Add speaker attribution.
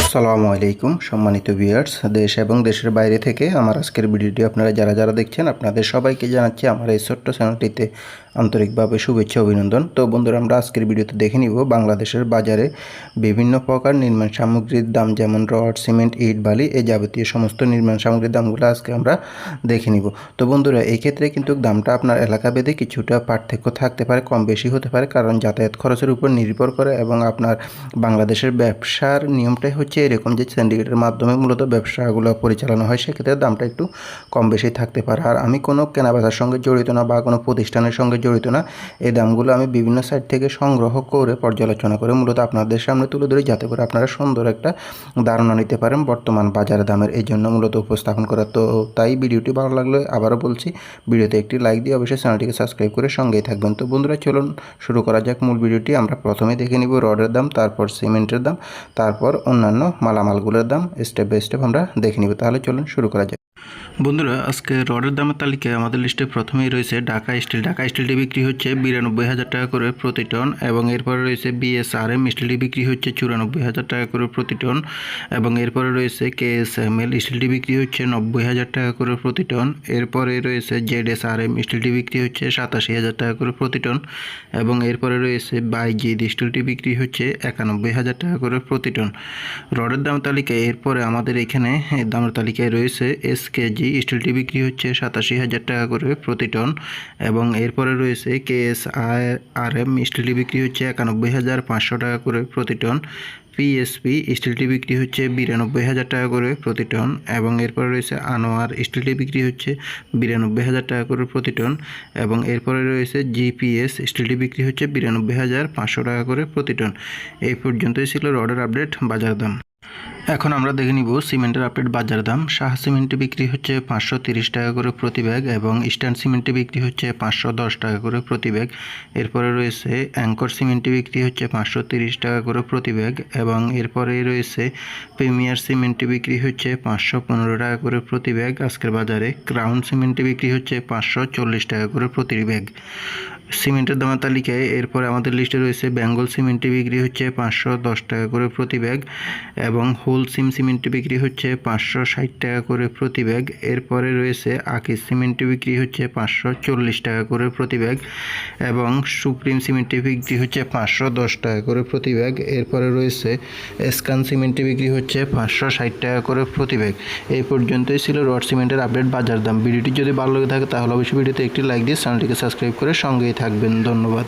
Speaker 1: আসসালামু আলাইকুম সম্মানিত ভিউয়ার্স, দেশ এবং দেশের বাইরে থেকে আমার আজকের ভিডিওটি আপনারা যারা দেখছেন আপনাদের সবাইকে জানাচ্ছি আমার এই ছোট্ট চ্যানেলটিতে আন্তরিকভাবে শুভেচ্ছা অভিনন্দন। তো বন্ধুরা, আমরা আজকের ভিডিওতে দেখে নিব বাংলাদেশের বাজারে বিভিন্ন প্রকার নির্মাণ সামগ্রীর দাম, যেমন রড, সিমেন্ট, ইট, বালি, এই যাবতীয় সমস্ত নির্মাণ সামগ্রীর দামগুলো আজকে আমরা দেখে নিব। তো বন্ধুরা, এই ক্ষেত্রে কিন্তু দামটা আপনার এলাকা ভেদে কিছুটা পার্থক্য থাকতে পারে, কম বেশি হতে পারে, কারণ যাতায়াত খরচের উপর নির্ভর করে এবং আপনার বাংলাদেশের ব্যবসার নিয়মটাই হচ্ছে এরকম যে সিন্ডিকেটের মাধ্যমে মূলত ব্যবসাগুলো পরিচালনা হয়, সেক্ষেত্রে দামটা একটু কম বেশি থাকতে পারে। আর আমি কোনো কেনাবেচার সঙ্গে জড়িত না বা কোনো প্রতিষ্ঠানের সঙ্গে জড়িত না, এই দামগুলো আমি বিভিন্ন সাইট থেকে সংগ্রহ করে পর্যালোচনা করে মূলত আপনাদের সামনে তুলে ধরি, যাতে করে আপনারা সুন্দর একটা ধারণা নিতে পারেন বর্তমান বাজার দামের। এই জন্য মূলত উপস্থাপন করা। তো তাই ভিডিওটি ভালো লাগলে আবারও বলছি, ভিডিওতে একটি লাইক দিয়ে অবশ্যই চ্যানেলটিকে সাবস্ক্রাইব করে সঙ্গেই থাকবেন। তো বন্ধুরা, চলুন শুরু করা যাক মূল ভিডিওটি। আমরা প্রথমে দেখে নিব রডের দাম, তারপর সিমেন্টের দাম, তারপর অন্যান্য মালামালগুলোর দাম স্টেপ বাই স্টেপ আমরা দেখে নিব। তাহলে চলুন শুরু করা যাক। বন্ধুরা, আজকে রডের দামের তালিকায় আমাদের লিস্টে প্রথমেই রয়েছে ঢাকা স্টিল। ঢাকা স্টিলটি বিক্রি হচ্ছে 92,000 টাকা করে প্রতি টন, এবং এরপরে রয়েছে বিএসআরএম স্টিলটি বিক্রি হচ্ছে 94,000 টাকা করে প্রতি টন, এবং এরপরে রয়েছে কেএসএমএল স্টিলটি বিক্রি হচ্ছে 90,000 টাকা করে প্রতি টন। এরপরে রয়েছে জেডএসআরএম স্টিলটি বিক্রি হচ্ছে 87,000 টাকা করে প্রতি টন, এবং এরপরে রয়েছে বাইজিদ স্টিলটি বিক্রি হচ্ছে 91,000 টাকা করে প্রতি টন। রডের দাম তালিকায় এরপরে আমাদের এখানে দামের তালিকায় রয়েছে এসকেজি স্টিলটি বিক্রি হচ্ছে 87,000 টাকা করে প্রতি টন, এবং এরপরে রয়েছে কেএসআরএম স্টিলটি বিক্রি হচ্ছে 91,500 টাকা করে প্রতি টন। পিএসপি স্টিলটি বিক্রি হচ্ছে 92,000 টাকা করে প্রতি টন, এবং এরপরে রয়েছে আনোয়ার স্টিলটি বিক্রি হচ্ছে 92,000 টাকা করে প্রতি টন, এবং এরপরে রয়েছে জিপিএস স্টিলটি বিক্রি হচ্ছে 92,500 টাকা করে প্রতি টন। এই পর্যন্তই ছিল রডের আপডেট বাজার দাম। এখন আমরা দেখে নিব সিমেন্টের আপডেট বাজার দাম। শাহ সিমেন্টে বিক্রি হচ্ছে 530 টাকা করে প্রতি ব্যাগ, এবং ইস্টার্ন সিমেন্টে বিক্রি হচ্ছে 510 টাকা করে প্রতি ব্যাগ। এরপরে রয়েছে অ্যাঙ্কর সিমেন্টে বিক্রি হচ্ছে 530 টাকা করে প্রতি ব্যাগ, এবং এরপরে রয়েছে প্রিমিয়ার সিমেন্টে বিক্রি হচ্ছে 515 টাকা করে প্রতি ব্যাগ আজকের বাজারে। ক্রাউন সিমেন্টে বিক্রি হচ্ছে 540 টাকা করে প্রতি ব্যাগ। সিমেন্টের দামের তালিকায় এরপরে আমাদের লিস্টে রয়েছে বেঙ্গল সিমেন্টে বিক্রি হচ্ছে 510 টাকা করে প্রতি ব্যাগ, এবং হোল সিম সিমেন্টে বিক্রি হচ্ছে 560 টাকা করে প্রতি ব্যাগ। এরপরে রয়েছে আকিজ সিমেন্টে বিক্রি হচ্ছে 540 টাকা করে প্রতি ব্যাগ, এবং সুপ্রিম সিমেন্টে বিক্রি হচ্ছে 510 টাকা করে প্রতি ব্যাগ। এরপরে রয়েছে এসকান সিমেন্টে বিক্রি হচ্ছে 560 টাকা করে প্রতি ব্যাগ। এই পর্যন্তই ছিল রড সিমেন্টের আপডেট বাজার দাম। ভিডিওটি যদি ভালো লেগে থাকে তাহলে অবশ্যই ভিডিওতে একটি লাইক দিয়ে চ্যানেলটিকে সাবস্ক্রাইব করে সঙ্গেই থাকবেন। ধন্যবাদ।